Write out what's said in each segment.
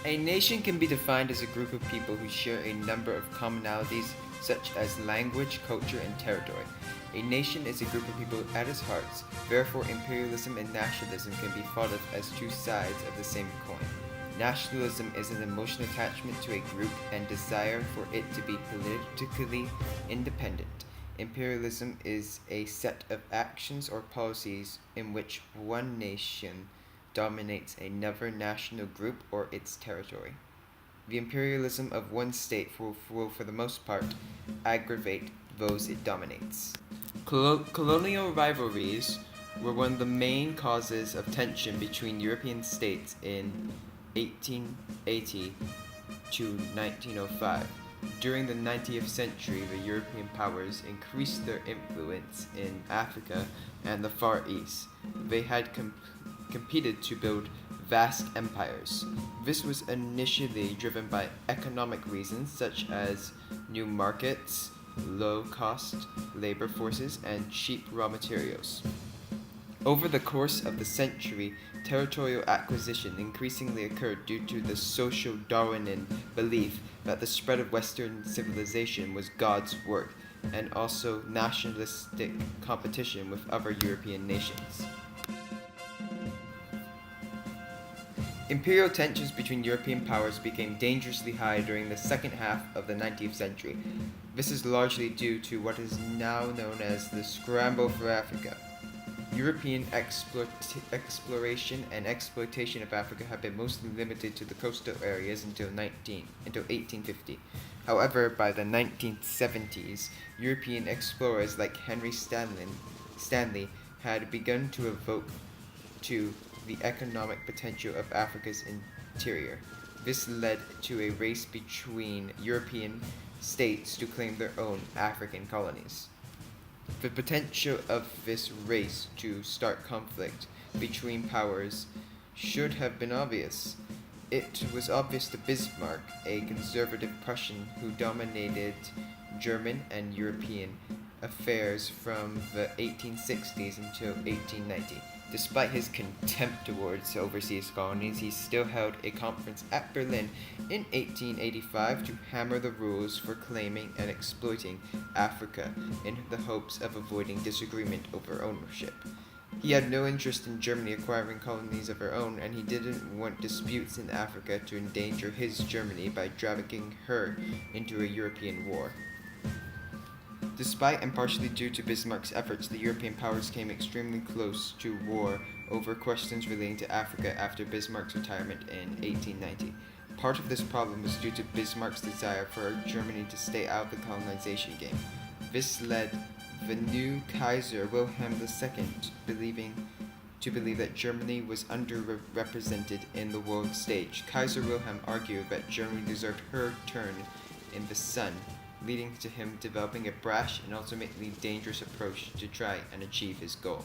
A nation can be defined as a group of people who share a number of commonalities such as language, culture, and territory. A nation is a group of people at its hearts. Therefore, imperialism and nationalism can be thought of as two sides of the same coin. Nationalism is an emotional attachment to a group and desire for it to be politically independent. Imperialism is a set of actions or policies in which one nation dominates another national group or its territory. The imperialism of one state will for the most part, aggravate those it dominates. Colonial rivalries were one of the main causes of tension between European states in 1880 to 1905. During the 19th century, the European powers increased their influence in Africa and the Far East. They had competed to build vast empires. This was initially driven by economic reasons such as new markets, low cost labor forces, and cheap raw materials. Over the course of the century, territorial acquisition increasingly occurred due to the social Darwinian belief that the spread of Western civilization was God's work, and also nationalistic competition with other European nations. Imperial tensions between European powers became dangerously high during the second half of the 19th century. This is largely due to what is now known as the Scramble for Africa. European exploration and exploitation of Africa have been mostly limited to the coastal areas until 1850. However, by the 1970s, European explorers like Henry Stanley had begun to evoke to the economic potential of Africa's interior. This led to a race between European states to claim their own African colonies. The potential of this race to start conflict between powers should have been obvious. It was obvious to Bismarck, a conservative Prussian who dominated German and European affairs from the 1860s until 1890. Despite his contempt towards overseas colonies, he still held a conference at Berlin in 1885 to hammer the rules for claiming and exploiting Africa in the hopes of avoiding disagreement over ownership. He had no interest in Germany acquiring colonies of her own, and he didn't want disputes in Africa to endanger his Germany by dragging her into a European war. Despite and partially due to Bismarck's efforts, the European powers came extremely close to war over questions relating to Africa after Bismarck's retirement in 1890. Part of this problem was due to Bismarck's desire for Germany to stay out of the colonization game. This led the new Kaiser Wilhelm II to believe that Germany was underrepresented in the world stage. Kaiser Wilhelm argued that Germany deserved her turn in the sun, leading to him developing a brash and ultimately dangerous approach to try and achieve his goal.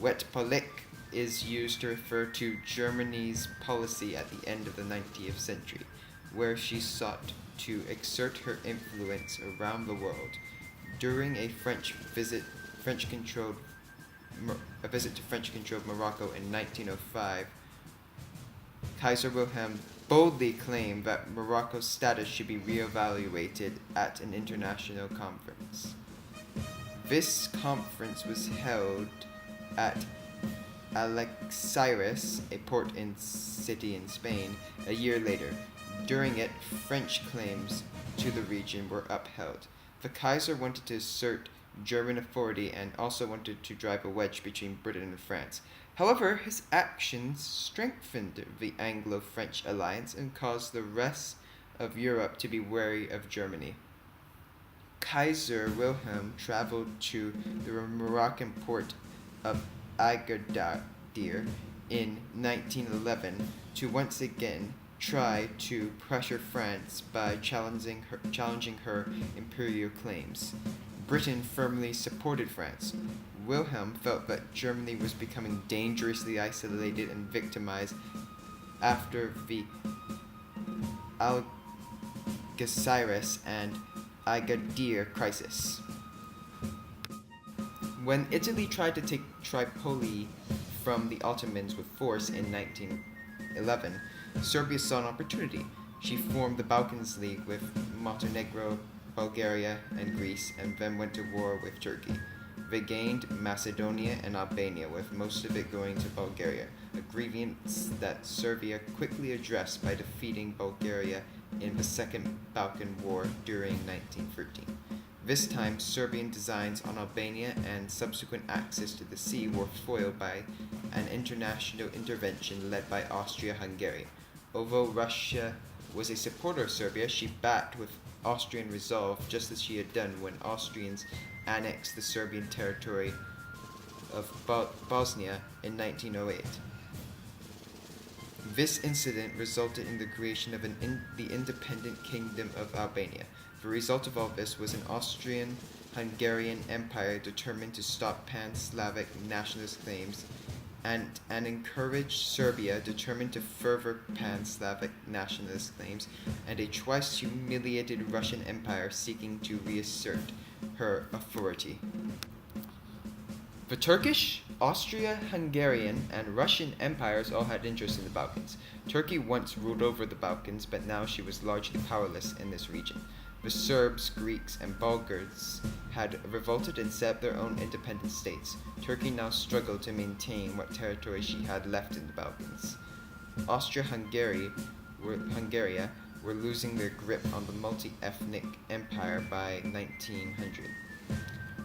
Westpolitik is used to refer to Germany's policy at the end of the 19th century, where she sought to exert her influence around the world. During a visit to French-controlled Morocco in 1905, Kaiser Wilhelm boldly claimed that Morocco's status should be reevaluated at an international conference. This conference was held at Algeciras, a port city in Spain, a year later. During it, French claims to the region were upheld. The Kaiser wanted to assert German authority and also wanted to drive a wedge between Britain and France. However, his actions strengthened the Anglo-French alliance and caused the rest of Europe to be wary of Germany. Kaiser Wilhelm traveled to the Moroccan port of Agadir in 1911 to once again try to pressure France by challenging her imperial claims. Britain firmly supported France. Wilhelm felt that Germany was becoming dangerously isolated and victimized after the Algeciras and Agadir crisis. When Italy tried to take Tripoli from the Ottomans with force in 1911, Serbia saw an opportunity. She formed the Balkans League with Montenegro, Bulgaria, and Greece, and then went to war with Turkey. They gained Macedonia and Albania, with most of it going to Bulgaria, a grievance that Serbia quickly addressed by defeating Bulgaria in the Second Balkan War during 1913. This time, Serbian designs on Albania and subsequent access to the sea were foiled by an international intervention led by Austria-Hungary. Although Russia was a supporter of Serbia, she backed with Austrian resolve, just as she had done when Austrians annexed the Serbian territory of Bosnia in 1908. This incident resulted in the creation of the independent Kingdom of Albania. The result of all this was an Austrian-Hungarian empire determined to stop pan-Slavic nationalist claims and encouraged Serbia determined to further pan-Slavic nationalist claims, and a twice humiliated Russian empire seeking to reassert her authority. The Turkish, Austria-Hungarian, and Russian empires all had interests in the Balkans. Turkey once ruled over the Balkans, but now she was largely powerless in this region. The Serbs, Greeks, and Bulgars had revolted and set up their own independent states. Turkey now struggled to maintain what territory she had left in the Balkans. Austria-Hungary were losing their grip on the multi-ethnic empire by 1900.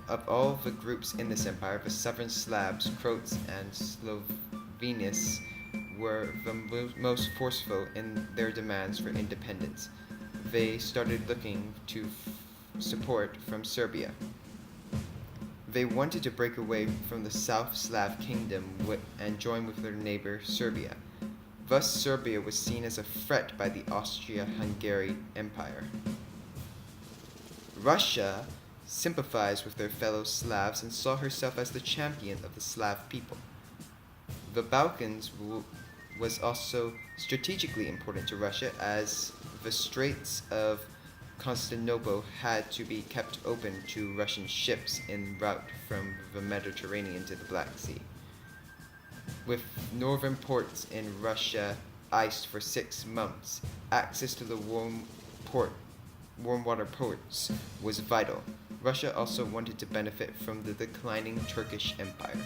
Of all the groups in this empire, the southern Slavs, Croats, and Slovenes were the most forceful in their demands for independence. They started looking to support from Serbia. They wanted to break away from the South Slav kingdom and join with their neighbor Serbia. Thus, Serbia was seen as a threat by the Austria-Hungary Empire. Russia sympathized with their fellow Slavs and saw herself as the champion of the Slav people. The Balkans was also strategically important to Russia, as the Straits of Constantinople had to be kept open to Russian ships en route from the Mediterranean to the Black Sea. With northern ports in Russia iced for 6 months, access to the warm water ports was vital. Russia also wanted to benefit from the declining Turkish Empire.